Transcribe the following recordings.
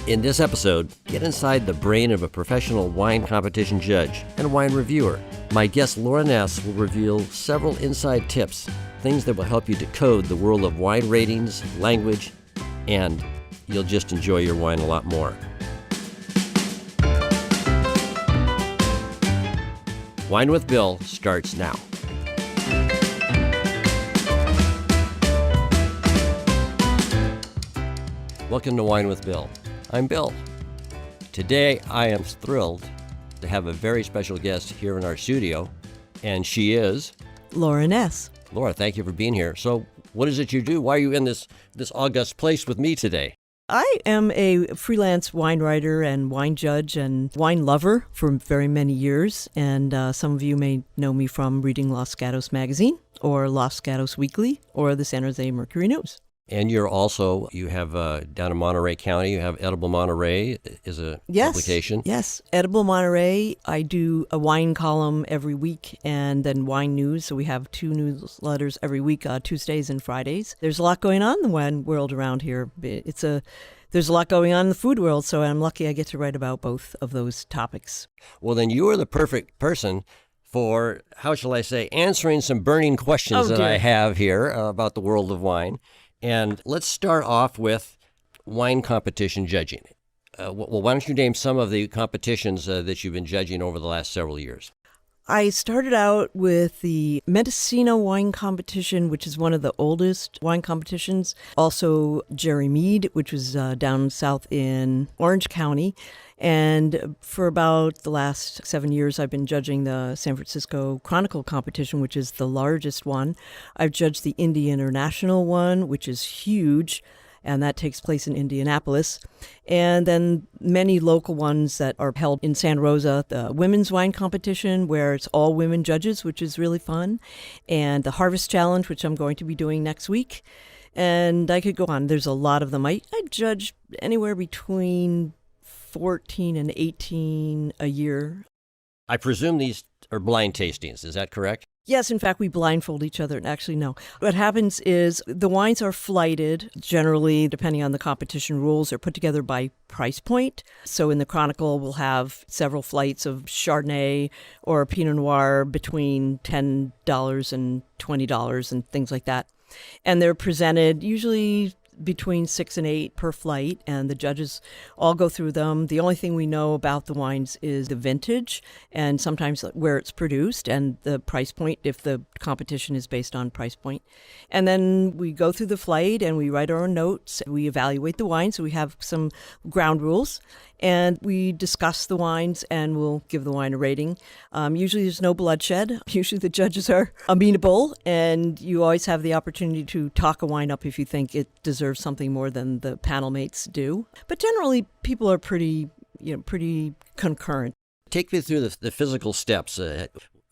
In this episode, get inside the brain of a professional wine competition judge and wine reviewer. My guest Laura Ness will reveal several inside tips, things that will help you decode the world of wine ratings, language, and you'll just enjoy your wine a lot more. Wine with Bill starts now. Welcome to Wine with Bill. I'm Bill. Today I am thrilled to have a very special guest here in our studio, and she is Laura Ness. Laura, thank you for being here. So what is it you do? Why are you in this august place with me today? I am a freelance wine writer and wine judge and wine lover for very many years, and some of you may know me from reading Gatos Magazine or Los Gatos Weekly or the San Jose Mercury News. And you have down in Monterey County, you have Edible Monterey is a publication. Yes, Edible Monterey. I do a wine column every week and then wine news. So we have 2 newsletters every week, Tuesdays and Fridays. There's a lot going on in the wine world around here. There's a lot going on in the food world, so I'm lucky I get to write about both of those topics. Well, then you are the perfect person for, how shall I say, answering some burning questions that I have here about the world of wine. And let's start off with wine competition judging. Well, why don't you name some of the competitions that you've been judging over the last several years? I started out with the Mendocino wine competition, which is one of the oldest wine competitions. Also Jerry Mead, which was down south in Orange County. And for about the last 7 years, I've been judging the San Francisco Chronicle competition, which is the largest one. I've judged the Indy International one, which is huge, and that takes place in Indianapolis. And then many local ones that are held in Santa Rosa, the women's wine competition, where it's all women judges, which is really fun, and the Harvest Challenge, which I'm going to be doing next week. And I could go on. There's a lot of them. I judge anywhere between 14 and 18 a year. I presume these are blind tastings. Is that correct? Yes, in fact, we blindfold each other. Actually, no. What happens is the wines are flighted, generally, depending on the competition rules. They're put together by price point. So in the Chronicle, we'll have several flights of Chardonnay or Pinot Noir between $10 and $20 and things like that. And they're presented usually between 6 and 8 per flight, and the judges all go through them. The only thing we know about the wines is the vintage and sometimes where it's produced and the price point, if the competition is based on price point. And then we go through the flight and we write our own notes. We evaluate the wine, so we have some ground rules, and we discuss the wines and we'll give the wine a rating. Usually there's no bloodshed. Usually the judges are amenable, and you always have the opportunity to talk a wine up if you think it deserves something more than the panel mates do. But generally, people are pretty concurrent. Take me through the physical steps.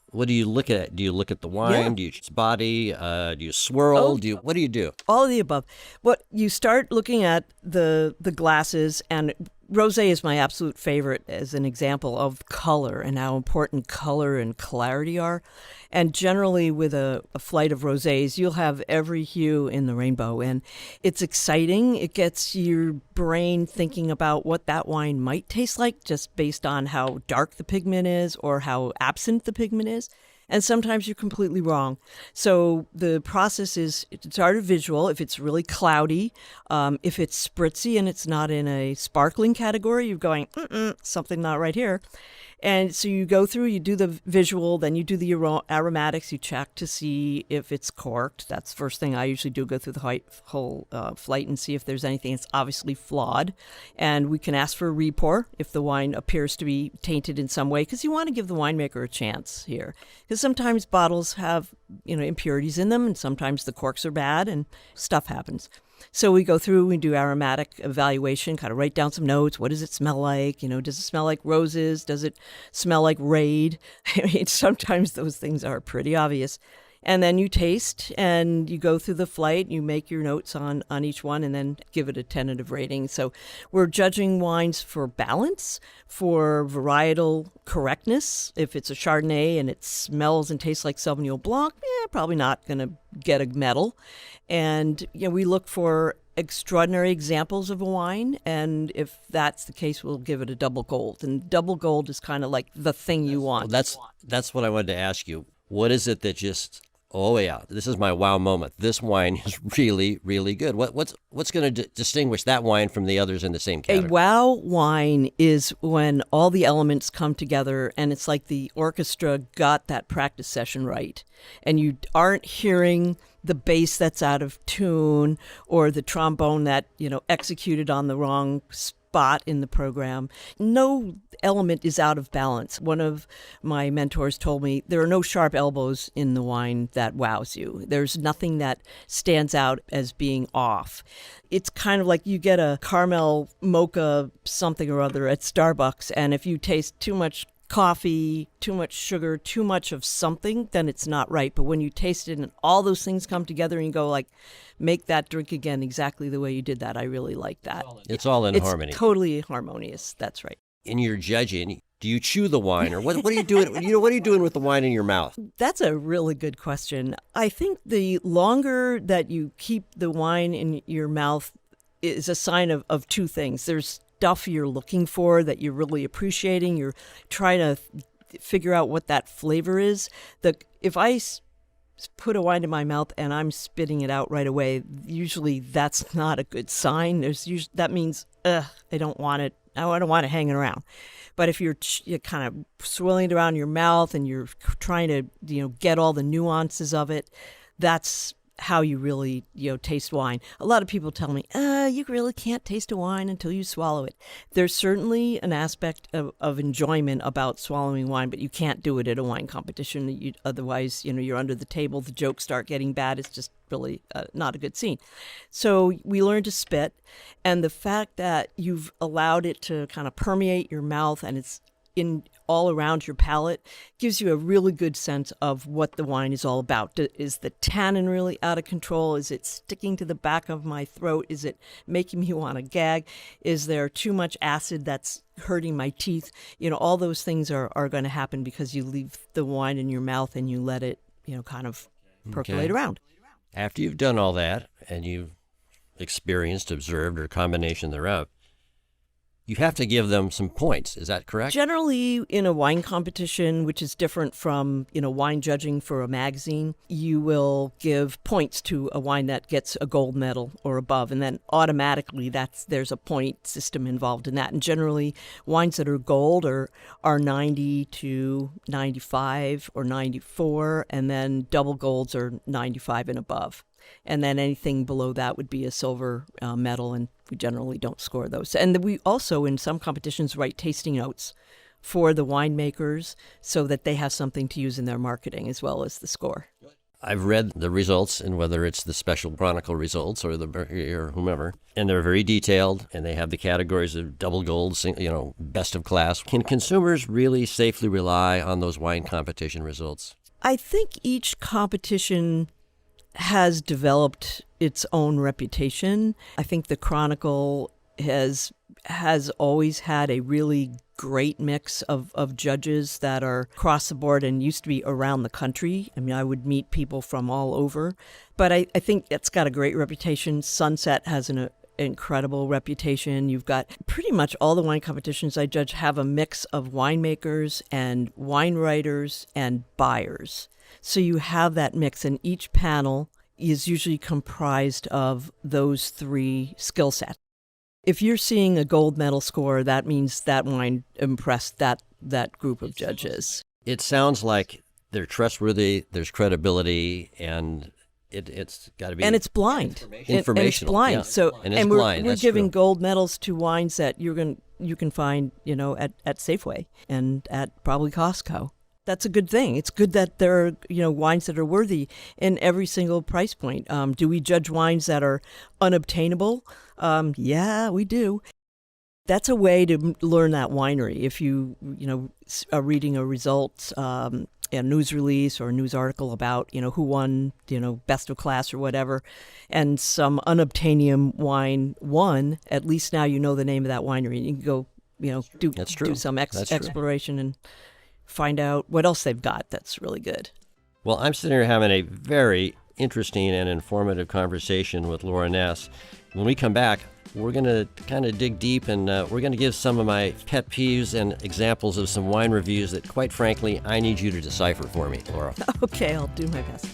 What do you look at? Do you look at the wine? Yeah. Do you its body? Do you swirl? What do you do? All of the above. What you start looking at the glasses, and rosé is my absolute favorite as an example of color and how important color and clarity are. And generally with a flight of rosés, you'll have every hue in the rainbow. And it's exciting. It gets your brain thinking about what that wine might taste like just based on how dark the pigment is or how absent the pigment is. And sometimes you're completely wrong. So the process is, it's artivisual. If it's really cloudy, if it's spritzy and it's not in a sparkling category, you're going, something not right here. And so you go through, you do the visual, then you do the aromatics, you check to see if it's corked. That's the first thing I usually do, go through the whole flight and see if there's anything that's obviously flawed. And we can ask for a repour if the wine appears to be tainted in some way, because you want to give the winemaker a chance here. Because sometimes bottles have, impurities in them, and sometimes the corks are bad and stuff happens. So we go through, we do aromatic evaluation, kind of write down some notes. What does it smell like? Does it smell like roses? Does it smell like Raid? Sometimes those things are pretty obvious. And then you taste and you go through the flight, you make your notes on each one and then give it a tentative rating. So we're judging wines for balance, for varietal correctness. If it's a Chardonnay and it smells and tastes like Sauvignon Blanc, probably not going to get a medal. And we look for extraordinary examples of a wine, and if that's the case, we'll give it a double gold. And double gold is kind of like the thing you want. Well, that's what I wanted to ask you. What is it that just, oh yeah, this is my wow moment. This wine is really, really good. What's going to distinguish that wine from the others in the same category? A wow wine is when all the elements come together and it's like the orchestra got that practice session right. And you aren't hearing the bass that's out of tune or the trombone that, executed on the wrong spot in the program. No element is out of balance. One of my mentors told me there are no sharp elbows in the wine that wows you. There's nothing that stands out as being off. It's kind of like you get a caramel mocha something or other at Starbucks, and if you taste too much coffee, too much sugar, too much of something, then it's not right. But when you taste it and all those things come together and you go like, make that drink again exactly the way you did that, I really like that. It's all in harmony. It's totally harmonious. That's right. In your judging, do you chew the wine, or what are you doing? What are you doing with the wine in your mouth? That's a really good question. I think the longer that you keep the wine in your mouth is a sign of two things. There's stuff you're looking for that you're really appreciating. You're trying to figure out what that flavor is. If I put a wine in my mouth and I'm spitting it out right away, usually that's not a good sign. That means I don't want it. I don't want it hanging around. But if you're kind of swirling it around your mouth and you're trying to get all the nuances of it, that's how you really taste wine. A lot of people tell me, you really can't taste a wine until you swallow it. There's certainly an aspect of enjoyment about swallowing wine, but you can't do it at a wine competition. Otherwise, you're under the table, the jokes start getting bad. It's just really not a good scene. So we learn to spit, and the fact that you've allowed it to kind of permeate your mouth and it's in all around your palate gives you a really good sense of what the wine is all about. Is the tannin really out of control? Is it sticking to the back of my throat? Is it making me want to gag? Is there too much acid that's hurting my teeth? All those things are going to happen because you leave the wine in your mouth and you let it, kind of percolate around. After you've done all that and you've experienced, observed, or a combination thereof, you have to give them some points. Is that correct? Generally, in a wine competition, which is different from, wine judging for a magazine, you will give points to a wine that gets a gold medal or above, and then automatically there's a point system involved in that. And generally, wines that are gold are 90 to 95 or 94, and then double golds are 95 and above. And then anything below that would be a silver medal, and we generally don't score those. And we also, in some competitions, write tasting notes for the winemakers so that they have something to use in their marketing as well as the score. I've read the results, and whether it's the Special Chronicle results or whomever, and they're very detailed, and they have the categories of double gold, best of class. Can consumers really safely rely on those wine competition results? I think each competition has developed its own reputation. I think the Chronicle has always had a really great mix of judges that are across the board and used to be around the country. I mean, I would meet people from all over, but I think it's got a great reputation. Sunset has an incredible reputation. You've got pretty much all the wine competitions I judge have a mix of winemakers and wine writers and buyers. So you have that mix, and each panel is usually comprised of those three skill sets. If you're seeing a gold medal score, that means that wine impressed that group of judges. It sounds like they're trustworthy, there's credibility, and it's got to be... And it's blind. Informational. And it's blind. Yeah. So, and it's and blind. We're That's giving true. gold medals to wines that you can find, at Safeway and at probably Costco. That's a good thing. It's good that there are, wines that are worthy in every single price point. Do we judge wines that are unobtainable? Yeah, we do. That's a way to learn that winery. If you are reading a results, a news release or a news article about, who won, best of class or whatever, and some unobtainium wine won, at least now you know the name of that winery. You can go, do some exploration and find out what else they've got that's really good. Well, I'm sitting here having a very interesting and informative conversation with Laura Ness. When we come back, we're going to kind of dig deep, and we're going to give some of my pet peeves and examples of some wine reviews that, quite frankly, I need you to decipher for me, Laura. Okay, I'll do my best.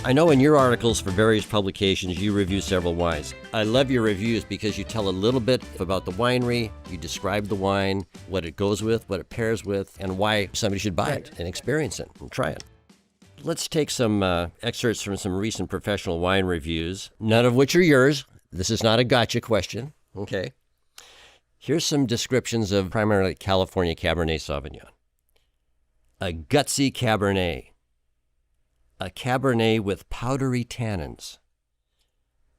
I know in your articles for various publications, you review several wines. I love your reviews because you tell a little bit about the winery, you describe the wine, what it goes with, what it pairs with, and why somebody should buy it and experience it and try it. Let's take some excerpts from some recent professional wine reviews, none of which are yours. This is not a gotcha question, okay? Here's some descriptions of primarily California Cabernet Sauvignon. A gutsy Cabernet. A Cabernet with powdery tannins.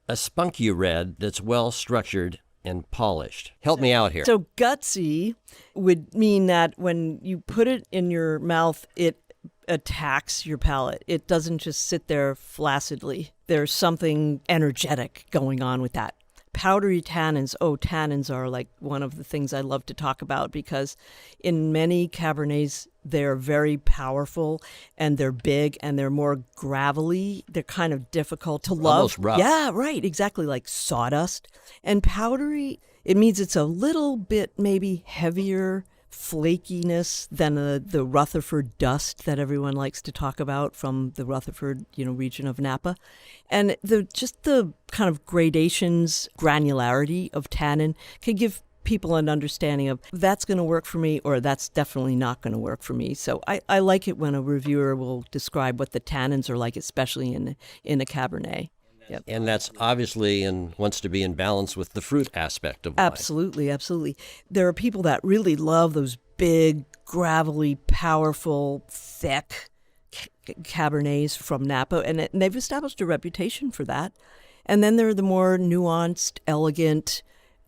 A spunky red that's well structured and polished. Help me out here. So gutsy would mean that when you put it in your mouth, it attacks your palate. It doesn't just sit there flaccidly. There's something energetic going on with that. Powdery tannins. Oh, tannins are like one of the things I love to talk about because in many Cabernets, they're very powerful and they're big and they're more gravelly. They're kind of difficult to love. Almost rough. Yeah, right. Exactly like sawdust. And powdery, it means it's a little bit maybe heavier flakiness than the Rutherford dust that everyone likes to talk about from the Rutherford, region of Napa. And the kind of gradations, granularity of tannin can give people an understanding of that's going to work for me or that's definitely not going to work for me. So I like it when a reviewer will describe what the tannins are like, especially in a Cabernet. Yep. And that's obviously and wants to be in balance with the fruit aspect of wine. Absolutely, absolutely. There are people that really love those big, gravelly, powerful, thick Cabernets from Napa, and they've established a reputation for that. And then there are the more nuanced, elegant.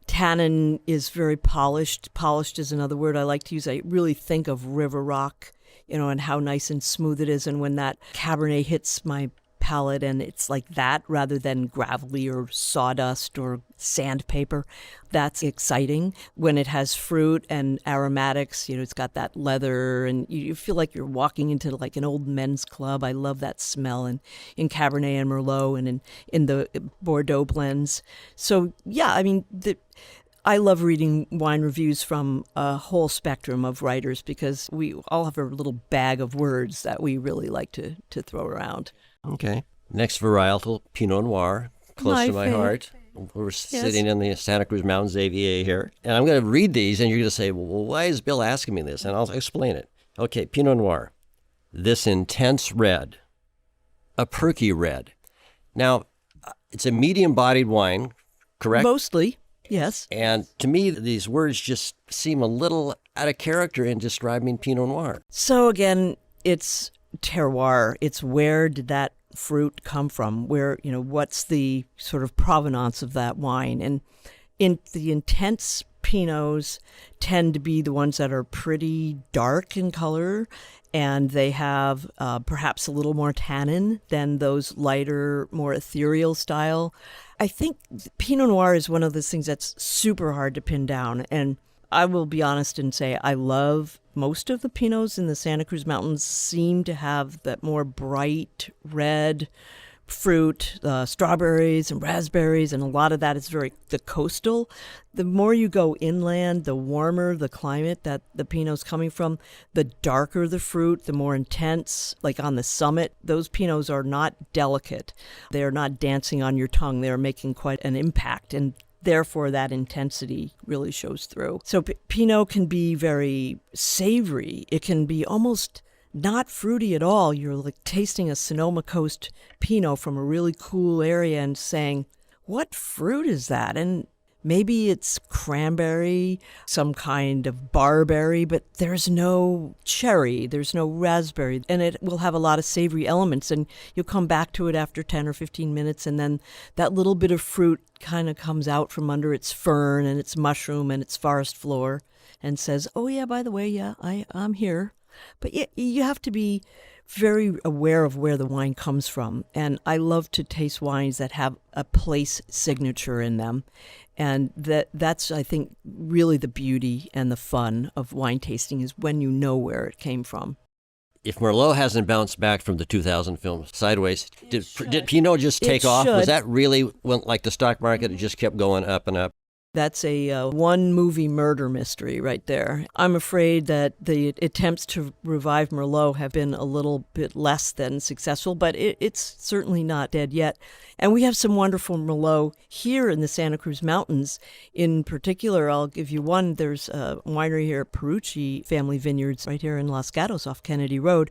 Tannin is very polished. Polished is another word I like to use. I really think of river rock, and how nice and smooth it is. And when that Cabernet hits my palate and it's like that rather than gravelly or sawdust or sandpaper, that's exciting. When it has fruit and aromatics, it's got that leather and you feel like you're walking into like an old men's club. I love that smell in Cabernet and Merlot and in the Bordeaux blends. So yeah, I love reading wine reviews from a whole spectrum of writers because we all have a little bag of words that we really like to throw around. Okay. Next varietal, Pinot Noir, close to my heart. We're sitting in the Santa Cruz Mountains AVA here. And I'm going to read these, and you're going to say, well, why is Bill asking me this? And I'll explain it. Okay, Pinot Noir. This intense red. A perky red. Now, it's a medium-bodied wine, correct? Mostly, yes. And to me, these words just seem a little out of character in describing Pinot Noir. So again, it's terroir. It's where did that fruit come from? Where, what's the sort of provenance of that wine? And in the intense Pinots tend to be the ones that are pretty dark in color, and they have perhaps a little more tannin than those lighter, more ethereal style. I think Pinot Noir is one of those things that's super hard to pin down. And I will be honest and say I love most of the Pinots in the Santa Cruz Mountains seem to have that more bright red fruit, strawberries and raspberries, and a lot of that is very the coastal. The more you go inland, the warmer the climate that the Pinot's coming from, the darker the fruit, the more intense. Like on the summit, those Pinots are not delicate. They are not dancing on your tongue. They are making quite an impact, and therefore, that intensity really shows through. So Pinot can be very savory. It can be almost not fruity at all. You're like tasting a Sonoma Coast Pinot from a really cool area and saying, what fruit is that? And maybe it's cranberry, some kind of barberry, but there's no cherry, there's no raspberry, and it will have a lot of savory elements, and you'll come back to it after 10 or 15 minutes, and then that little bit of fruit kind of comes out from under its fern and its mushroom and its forest floor and says, oh yeah, by the way, yeah, I'm here. But you have to be very aware of where the wine comes from. And I love to taste wines that have a place signature in them. And that's, I think, really the beauty and the fun of wine tasting is when you know where it came from. If Merlot hasn't bounced back from the 2000 film Sideways, did Pinot just take off? Was that really when, like the stock market, it just kept going up and up? That's a one-movie murder mystery right there. I'm afraid that the attempts to revive Merlot have been a little bit less than successful, but it's certainly not dead yet. And we have some wonderful Merlot here in the Santa Cruz Mountains. In particular, I'll give you one. There's a winery here at Perucci Family Vineyards right here in Los Gatos off Kennedy Road.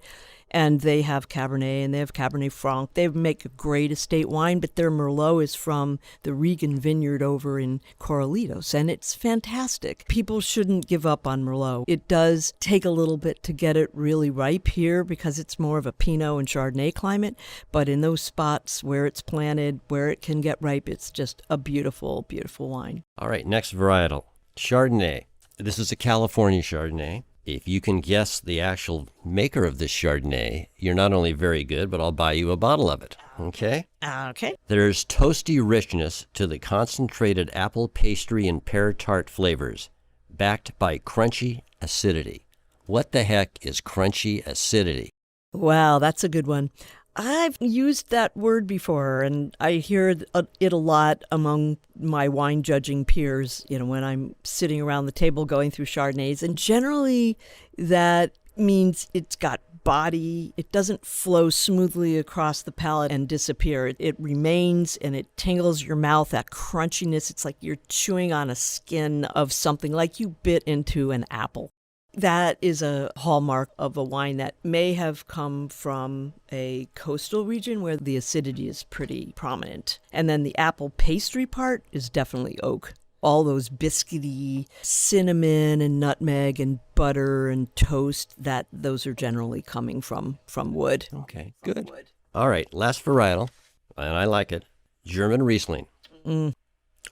And they have Cabernet and they have Cabernet Franc. They make a great estate wine, but their Merlot is from the Regan Vineyard over in Corralitos, and it's fantastic. People shouldn't give up on Merlot. It does take a little bit to get it really ripe here because it's more of a Pinot and Chardonnay climate, but in those spots where it's planted, where it can get ripe, it's just a beautiful, beautiful wine. All right, next varietal, Chardonnay. This is a California Chardonnay. If you can guess the actual maker of this Chardonnay, you're not only very good, but I'll buy you a bottle of it. Okay? Okay. There's toasty richness to the concentrated apple pastry and pear tart flavors, backed by crunchy acidity. What the heck is crunchy acidity? Wow, that's a good one. I've used that word before, and I hear it a lot among my wine judging peers, when I'm sitting around the table going through Chardonnays. And generally, that means it's got body. It doesn't flow smoothly across the palate and disappear. It remains and it tingles your mouth, that crunchiness. It's like you're chewing on a skin of something, like you bit into an apple. That is a hallmark of a wine that may have come from a coastal region where the acidity is pretty prominent. And then the apple pastry part is definitely oak. All those biscuity cinnamon and nutmeg and butter and toast, those are generally coming from wood. Okay, good. All right, last varietal, and I like it, German Riesling.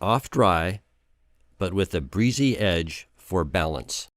Off dry, but with a breezy edge for balance.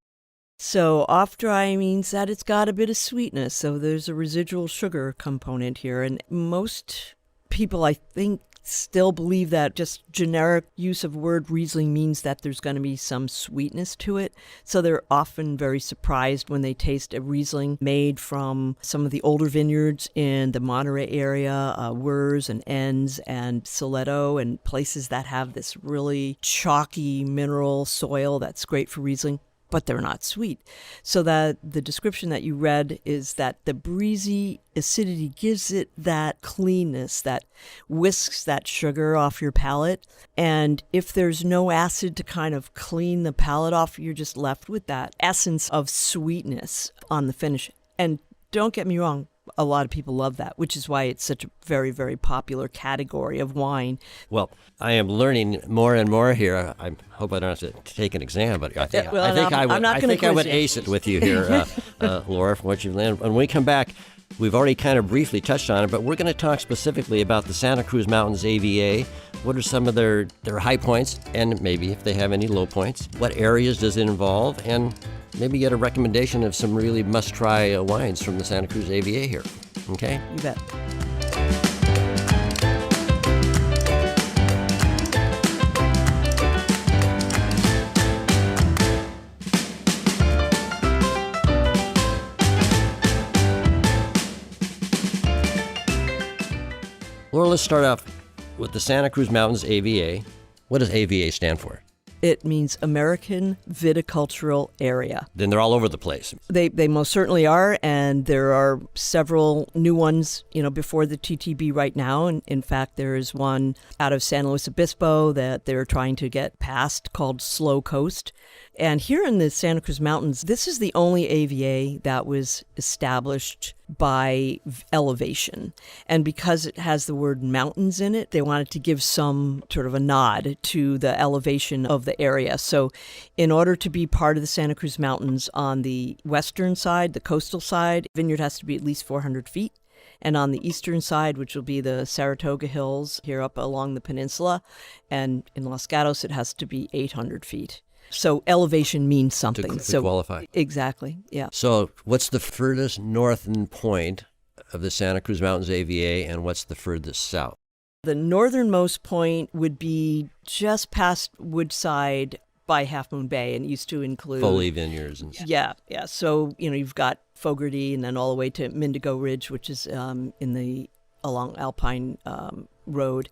So off dry means that it's got a bit of sweetness. So there's a residual sugar component here. And most people, I think, still believe that just generic use of word Riesling means that there's going to be some sweetness to it. So they're often very surprised when they taste a Riesling made from some of the older vineyards in the Monterey area, Wers and Enns and Soleto, and places that have this really chalky mineral soil that's great for Riesling, but they're not sweet. So that the description that you read is that the breezy acidity gives it that cleanness that whisks that sugar off your palate. And if there's no acid to kind of clean the palate off, you're just left with that essence of sweetness on the finish. And don't get me wrong, a lot of people love that, which is why it's such a very, very popular category of wine. Well, I am learning more and more here. I hope I don't have to take an exam, but I think I would ace it with you here, Laura, from what you've learned. When we come back, we've already kind of briefly touched on it, but we're going to talk specifically about the Santa Cruz Mountains AVA. What are some of their high points, and maybe if they have any low points? What areas does it involve? And maybe get a recommendation of some really must-try wines from the Santa Cruz AVA here. Okay? You bet. Laura, let's start off with the Santa Cruz Mountains AVA. What does AVA stand for? It means American Viticultural Area. Then they're all over the place. They most certainly are, and there are several new ones, before the TTB right now. And in fact, there is one out of San Luis Obispo that they're trying to get passed called Slow Coast. And here in the Santa Cruz Mountains, this is the only AVA that was established by elevation. And because it has the word mountains in it, they wanted to give some sort of a nod to the elevation of the area. So in order to be part of the Santa Cruz Mountains on the western side, the coastal side, vineyard has to be at least 400 feet. And on the eastern side, which will be the Saratoga Hills here up along the peninsula, and in Los Gatos, it has to be 800 feet. So elevation means something. To qualify. Exactly, yeah. So what's the furthest northern point of the Santa Cruz Mountains AVA, and what's the furthest south? The northernmost point would be just past Woodside by Half Moon Bay, and it used to include Foley Vineyards. And yeah. So, you've got Fogarty and then all the way to Mindigo Ridge, which is along Alpine Road.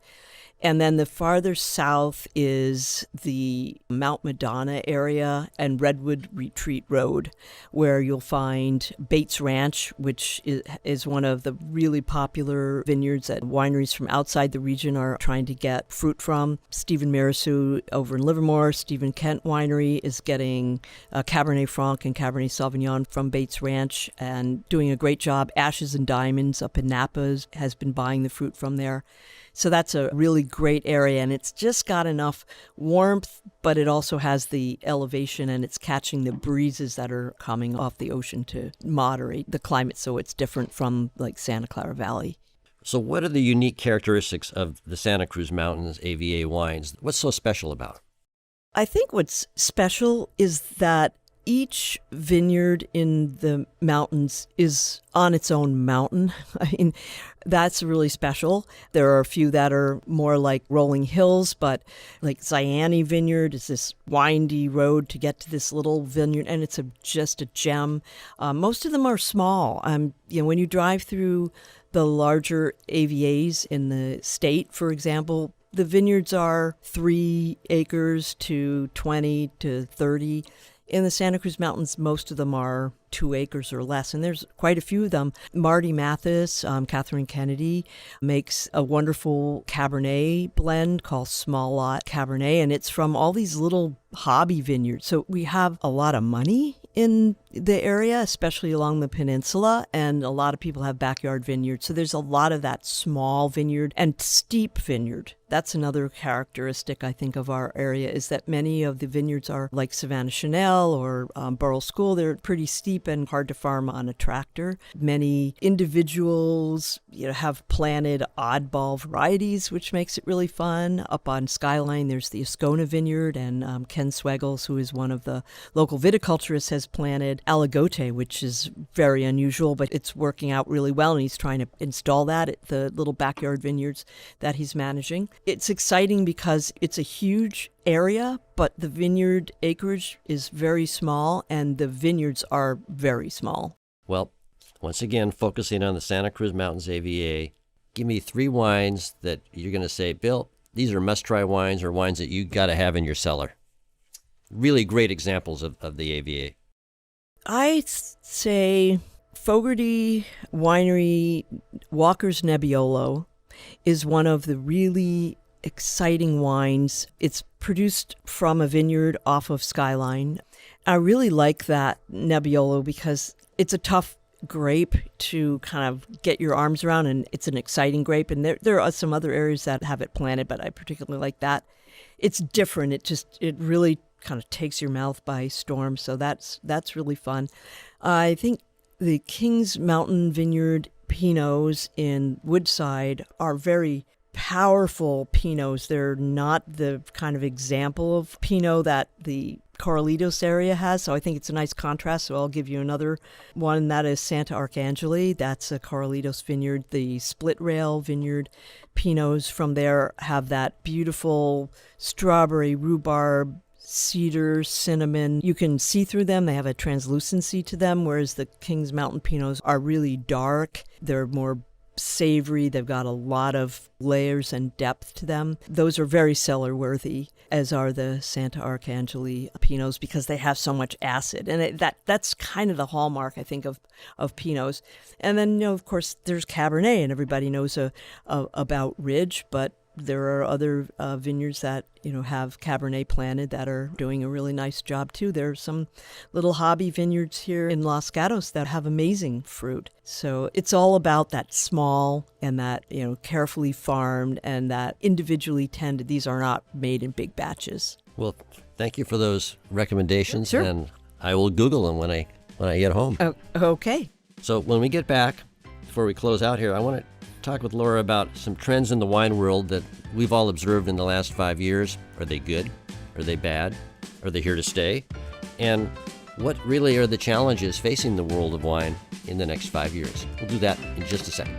And then the farther south is the Mount Madonna area and Redwood Retreat Road, where you'll find Bates Ranch, which is one of the really popular vineyards that wineries from outside the region are trying to get fruit from. Stephen Marasu over in Livermore, Stephen Kent Winery is getting Cabernet Franc and Cabernet Sauvignon from Bates Ranch and doing a great job. Ashes and Diamonds up in Napa has been buying the fruit from there. So that's a really great area, and it's just got enough warmth, but it also has the elevation, and it's catching the breezes that are coming off the ocean to moderate the climate so it's different from like Santa Clara Valley. So what are the unique characteristics of the Santa Cruz Mountains AVA wines? What's so special about it? I think what's special is that each vineyard in the mountains is on its own mountain. I mean, that's really special. There are a few that are more like rolling hills, but like Zayani Vineyard is this windy road to get to this little vineyard, and it's just a gem. Most of them are small. When you drive through the larger AVAs in the state, for example, the vineyards are 3 acres to 20 to 30. In the Santa Cruz Mountains, most of them are 2 acres or less, and there's quite a few of them. Marty Mathis, Catherine Kennedy, makes a wonderful Cabernet blend called Small Lot Cabernet, and it's from all these little hobby vineyards. So we have a lot of money in the area, especially along the peninsula, and a lot of people have backyard vineyards. So there's a lot of that small vineyard and steep vineyard. That's another characteristic, I think, of our area, is that many of the vineyards are like Savannah Chanel or Burrell School. They're pretty steep and hard to farm on a tractor. Many individuals, have planted oddball varieties, which makes it really fun. Up on Skyline, there's the Ascona Vineyard, and Ken Swegels, who is one of the local viticulturists, has planted Aligote, which is very unusual, but it's working out really well, and he's trying to install that at the little backyard vineyards that he's managing. It's exciting because it's a huge area, but the vineyard acreage is very small, and the vineyards are very small. Well, once again, focusing on the Santa Cruz Mountains AVA, give me 3 wines that you're going to say, Bill, these are must-try wines or wines that you got to have in your cellar. Really great examples of the AVA. I'd say Fogarty Winery Walker's Nebbiolo is one of the really exciting wines. It's produced from a vineyard off of Skyline. I really like that Nebbiolo because it's a tough grape to kind of get your arms around, and it's an exciting grape. And there are some other areas that have it planted, but I particularly like that. It's different. It really kind of takes your mouth by storm. So that's really fun. I think the Kings Mountain Vineyard Pinots in Woodside are very powerful Pinots. They're not the kind of example of Pinot that the Corralitos area has, so I think it's a nice contrast. So I'll give you another one, that is Santa Arcangeli. That's a Corralitos vineyard. The Split Rail Vineyard Pinots from there have that beautiful strawberry, rhubarb, cedar, cinnamon. You can see through them. They have a translucency to them, whereas the Kings Mountain Pinots are really dark. They're more savory. They've got a lot of layers and depth to them. Those are very cellar worthy, as are the Santa Arcangeli Pinots, because they have so much acid. And that's kind of the hallmark, I think, of Pinots. And then, of course, there's Cabernet, and everybody knows about Ridge, but there are other vineyards that, have Cabernet planted that are doing a really nice job too. There are some little hobby vineyards here in Los Gatos that have amazing fruit. So it's all about that small and that, carefully farmed and that individually tended. These are not made in big batches. Well, thank you for those recommendations. Sure. And I will Google them when I get home. Oh, okay. So when we get back, before we close out here, I want to talk with Laura about some trends in the wine world that we've all observed in the last 5 years. Are they good? Are they bad? Are they here to stay? And what really are the challenges facing the world of wine in the next 5 years? We'll do that in just a second.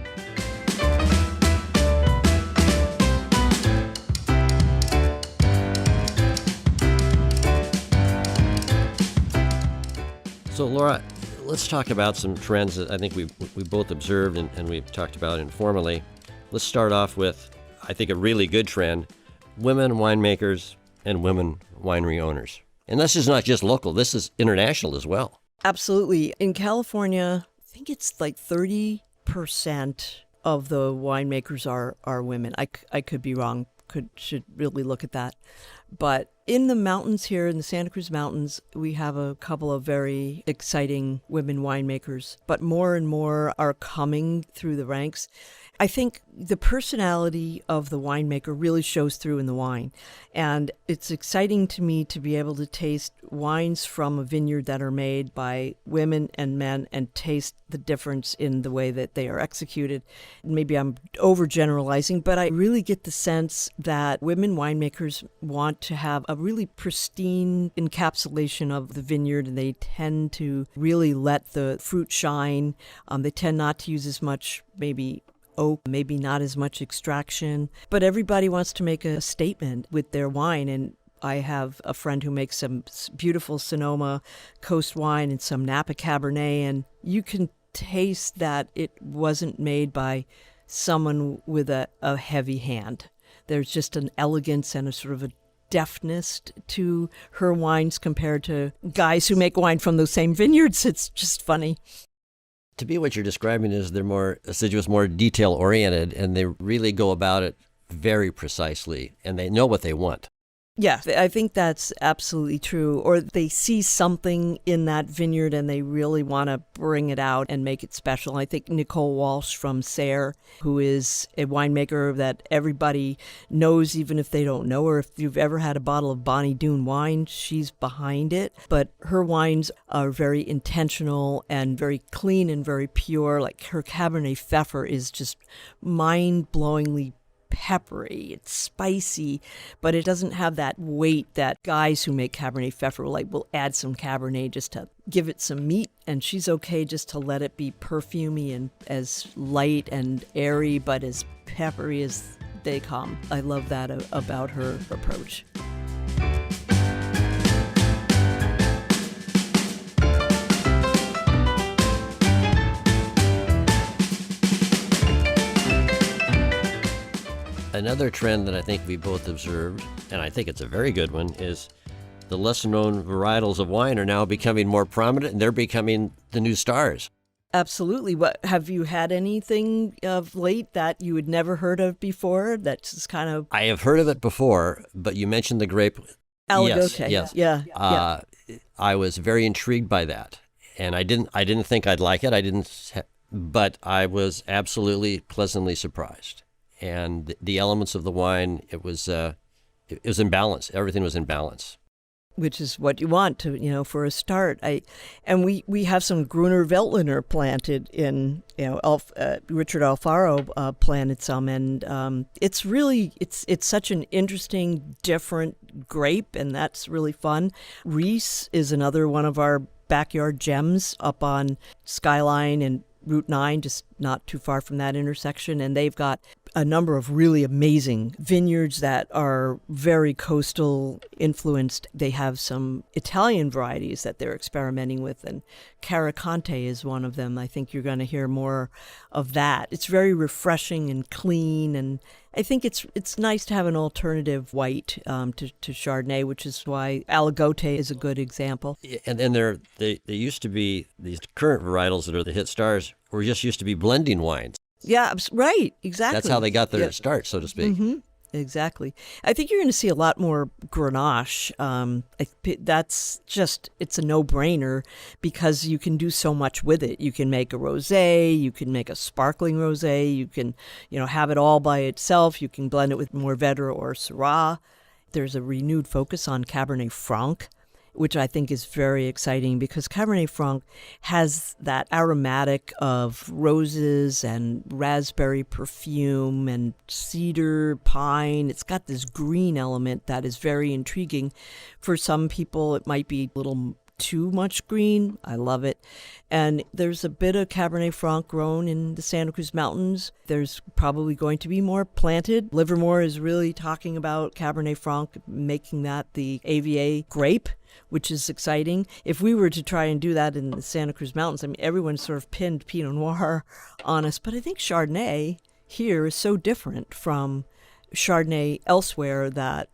So, Laura, let's talk about some trends that I think we both observed and we've talked about informally. Let's start off with, I think, a really good trend: women winemakers and women winery owners. And this is not just local, this is international as well. Absolutely. In California, I think it's like 30% of the winemakers are women. I could be wrong, should really look at that. But in the mountains here, in the Santa Cruz Mountains, we have a couple of very exciting women winemakers, but more and more are coming through the ranks. I think the personality of the winemaker really shows through in the wine. And it's exciting to me to be able to taste wines from a vineyard that are made by women and men and taste the difference in the way that they are executed. Maybe I'm overgeneralizing, but I really get the sense that women winemakers want to have a really pristine encapsulation of the vineyard, and they tend to really let the fruit shine. They tend not to use as much maybe oak, maybe not as much extraction, but everybody wants to make a statement with their wine. And I have a friend who makes some beautiful Sonoma Coast wine and some Napa Cabernet, and you can taste that it wasn't made by someone with a heavy hand. There's just an elegance and a sort of a deftness to her wines compared to guys who make wine from those same vineyards. It's just funny. To me, what you're describing is they're more assiduous, more detail-oriented, and they really go about it very precisely, and they know what they want. Yeah, I think that's absolutely true. Or they see something in that vineyard and they really want to bring it out and make it special. I think Nicole Walsh from Sayre, who is a winemaker that everybody knows, even if they don't know her. If you've ever had a bottle of Bonnie Doon wine, she's behind it. But her wines are very intentional and very clean and very pure. Like her Cabernet Pfeffer is just mind-blowingly peppery, it's spicy, but it doesn't have that weight that guys who make Cabernet Pfeffer will add some Cabernet just to give it some meat, and she's okay just to let it be perfumey and as light and airy, but as peppery as they come. I love that about her approach. Another trend that I think we both observed, and I think it's a very good one, is the lesser-known varietals of wine are now becoming more prominent, and they're becoming the new stars. Absolutely. What have you had anything of late that you had never heard of before? That's just kind of... I have heard of it before, but you mentioned the grape. Aligote. Yes. Yeah. I was very intrigued by that, and I didn't think I'd like it. But I was absolutely pleasantly surprised. And the elements of the wine, it was in balance. Everything was in balance. Which is what you want to, for a start. We have some Gruner Veltliner planted in, Richard Alfaro planted some, and it's such an interesting, different grape, and that's really fun. Reese is another one of our backyard gems up on Skyline and Route 9, just not too far from that intersection, and they've got a number of really amazing vineyards that are very coastal influenced. They have some Italian varieties that they're experimenting with, and Caricante is one of them. I think you're going to hear more of that. It's very refreshing and clean, and I think it's nice to have an alternative white to Chardonnay, which is why Aligote is a good example. And then they used to be, these current varietals that are the hit stars were just used to be blending wines. Yeah, right, exactly. That's how they got their start, so to speak. Mm-hmm. Exactly. I think you're going to see a lot more Grenache. It's a no-brainer because you can do so much with it. You can make a rosé, you can make a sparkling rosé, you can, have it all by itself. You can blend it with Mourvedre or Syrah. There's a renewed focus on Cabernet Franc, which I think is very exciting because Cabernet Franc has that aromatic of roses and raspberry perfume and cedar, pine. It's got this green element that is very intriguing. For some people, it might be a little too much green. I love it. And there's a bit of Cabernet Franc grown in the Santa Cruz Mountains. There's probably going to be more planted. Livermore is really talking about Cabernet Franc, making that the AVA grape, which is exciting. If we were to try and do that in the Santa Cruz Mountains, I mean, everyone's sort of pinned Pinot Noir on us. But I think Chardonnay here is so different from Chardonnay elsewhere that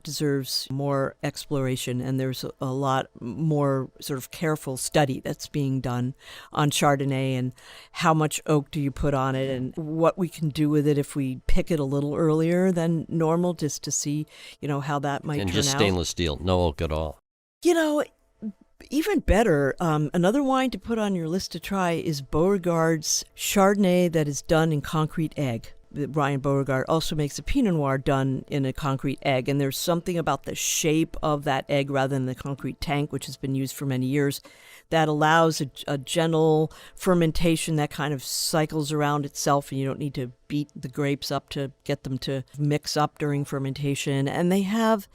deserves more exploration, and there's a lot more sort of careful study that's being done on Chardonnay and how much oak do you put on it and what we can do with it if we pick it a little earlier than normal, just to see, how that might turn out. And just stainless steel, no oak at all. Even better, another wine to put on your list to try is Beauregard's Chardonnay that is done in concrete egg. Ryan Beauregard also makes a Pinot Noir done in a concrete egg, and there's something about the shape of that egg rather than the concrete tank, which has been used for many years, that allows a gentle fermentation that kind of cycles around itself, and you don't need to beat the grapes up to get them to mix up during fermentation. And they have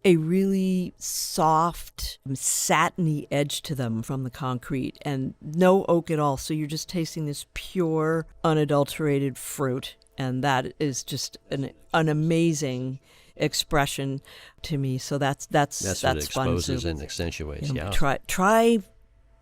a really soft, satiny edge to them from the concrete, and no oak at all. So you're just tasting this pure, unadulterated fruit. And that is just an amazing expression to me. So that's what fun. exposes and accentuates. Yeah. Try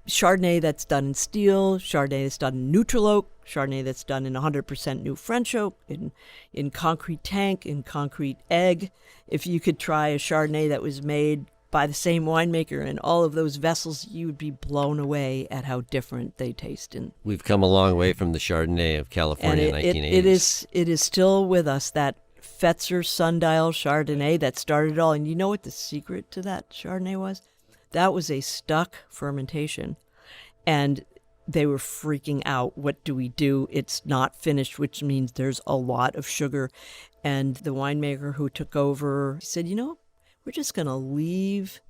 Chardonnay that's done in steel, Chardonnay that's done in neutral oak, Chardonnay that's done in 100% new French oak, in concrete tank, in concrete egg. If you could try a Chardonnay that was made by the same winemaker in all of those vessels, you would be blown away at how different they taste. And we've come a long way from the Chardonnay of California in the 1980s. It is still with us, that Fetzer Sundial Chardonnay that started it all. And you know what the secret to that Chardonnay was? That was a stuck fermentation. And they were freaking out. What do we do? It's not finished, which means there's a lot of sugar. And the winemaker who took over said, we're just going to leave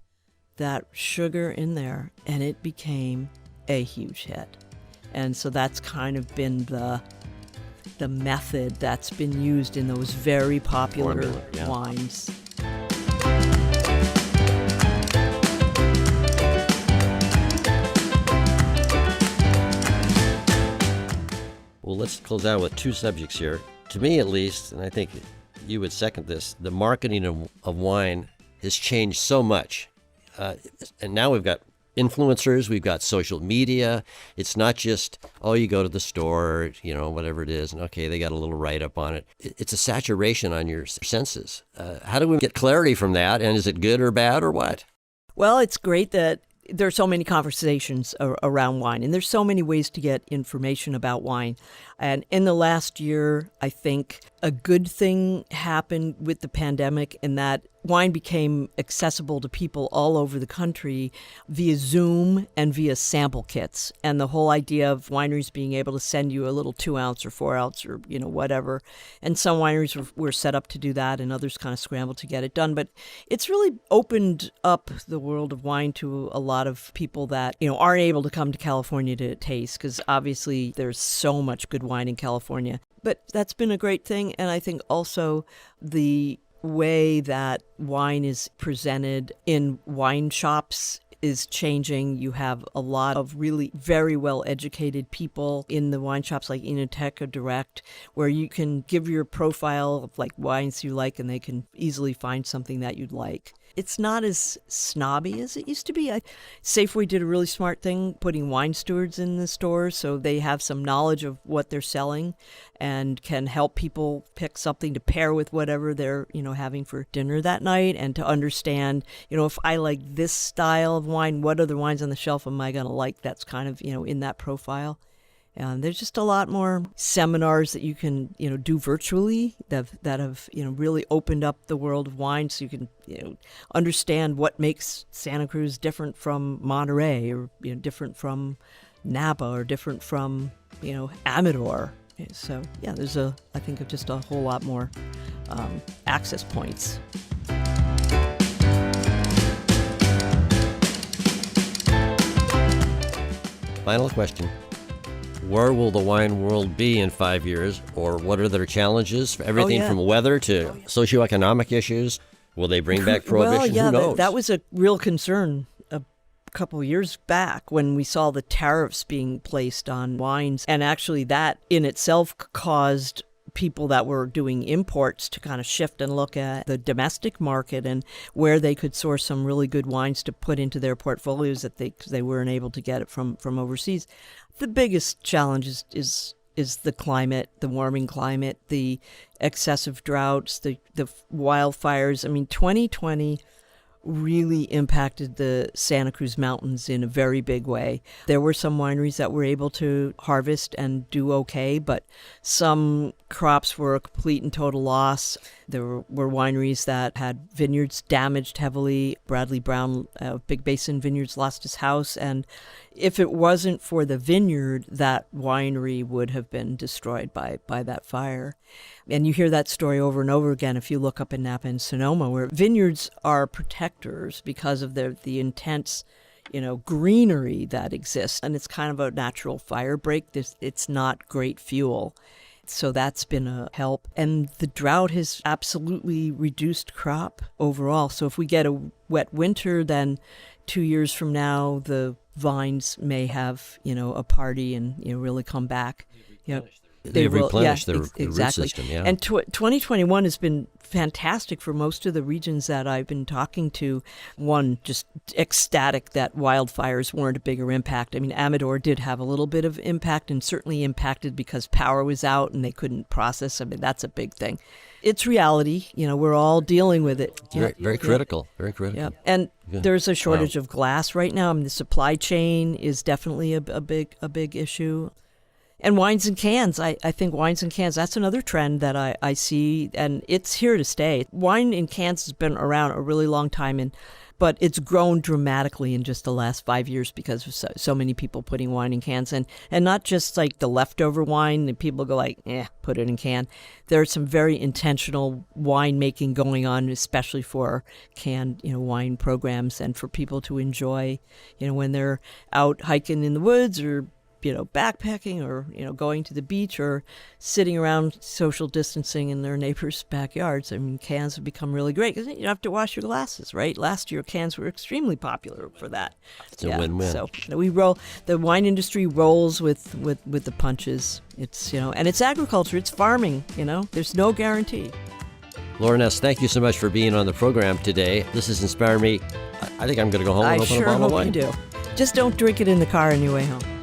that sugar in there. And it became a huge hit. And so that's kind of been the method that's been used in those very popular wines. Well, let's close out with two subjects here. To me, at least, and I think you would second this, the marketing of wine has changed so much. And now we've got influencers, we've got social media. It's not just, you go to the store, whatever it is, and okay, they got a little write-up on it. It's a saturation on your senses. How do we get clarity from that, and is it good or bad or what? Well, it's great that there are so many conversations around wine, and there's so many ways to get information about wine. And in the last year, I think a good thing happened with the pandemic in that wine became accessible to people all over the country via Zoom and via sample kits. And the whole idea of wineries being able to send you a little 2-ounce or 4-ounce or, whatever. And some wineries were set up to do that, and others kind of scrambled to get it done. But it's really opened up the world of wine to a lot of people that, aren't able to come to California to taste, because obviously there's so much good wine in California. But that's been a great thing. And I think also the way that wine is presented in wine shops is changing. You have a lot of really very well-educated people in the wine shops like Enoteca Direct, where you can give your profile of like wines you like and they can easily find something that you'd like. It's not as snobby as it used to be. Safeway did a really smart thing, putting wine stewards in the stores so they have some knowledge of what they're selling and can help people pick something to pair with whatever they're, having for dinner that night, and to understand, if I like this style of wine, what other wines on the shelf am I going to like that's kind of, in that profile. And there's just a lot more seminars that you can, do virtually that have, really opened up the world of wine, so you can, understand what makes Santa Cruz different from Monterey, or, different from Napa, or different from, Amador. So, yeah, there's I think just a whole lot more access points. Final question. Where will the wine world be in 5 years, or what are their challenges? Everything from weather to socioeconomic issues. Will they bring back prohibition? Well, yeah, Who knows? that was a real concern a couple years back when we saw the tariffs being placed on wines. And actually that in itself caused people that were doing imports to kind of shift and look at the domestic market and where they could source some really good wines to put into their portfolios that they weren't able to get it from overseas. The biggest challenge is the climate, the warming climate, the excessive droughts, the wildfires. I mean, 2020 really impacted the Santa Cruz Mountains in a very big way. There were some wineries that were able to harvest and do okay, but some crops were a complete and total loss. There were wineries that had vineyards damaged heavily. Bradley Brown, Big Basin Vineyards, lost his house, and if it wasn't for the vineyard, that winery would have been destroyed by that fire. And you hear that story over and over again if you look up in Napa and Sonoma, where vineyards are protectors because of the intense, greenery that exists. And it's kind of a natural fire break. It's not great fuel. So that's been a help. And the drought has absolutely reduced crop overall. So if we get a wet winter, then 2 years from now, the vines may have, a party and, really come back. They replenish their root system, yeah. And 2021 has been fantastic for most of the regions that I've been talking to. One, just ecstatic that wildfires weren't a bigger impact. I mean, Amador did have a little bit of impact, and certainly impacted because power was out and they couldn't process. I mean, that's a big thing. It's reality. We're all dealing with it. Very critical. Very critical. Yeah. And there's a shortage of glass right now. I mean, the supply chain is definitely a big issue. And wines in cans. I think wines in cans, that's another trend that I see, and it's here to stay. Wine in cans has been around a really long time, but it's grown dramatically in just the last 5 years because of so many people putting wine in cans. And not just like the leftover wine, and people go like, put it in can. There's some very intentional winemaking going on, especially for canned, wine programs and for people to enjoy, when they're out hiking in the woods or backpacking or, going to the beach or sitting around social distancing in their neighbors' backyards. I mean, cans have become really great because you don't have to wash your glasses, right? Last year, cans were extremely popular for that. It's a win-win. So the wine industry rolls with the punches. It's, and it's agriculture, it's farming, there's no guarantee. Laura Ness, thank you so much for being on the program today. This has inspired me. I think I'm going to go home and open a bottle of wine. I sure hope you do. Just don't drink it in the car on your way home.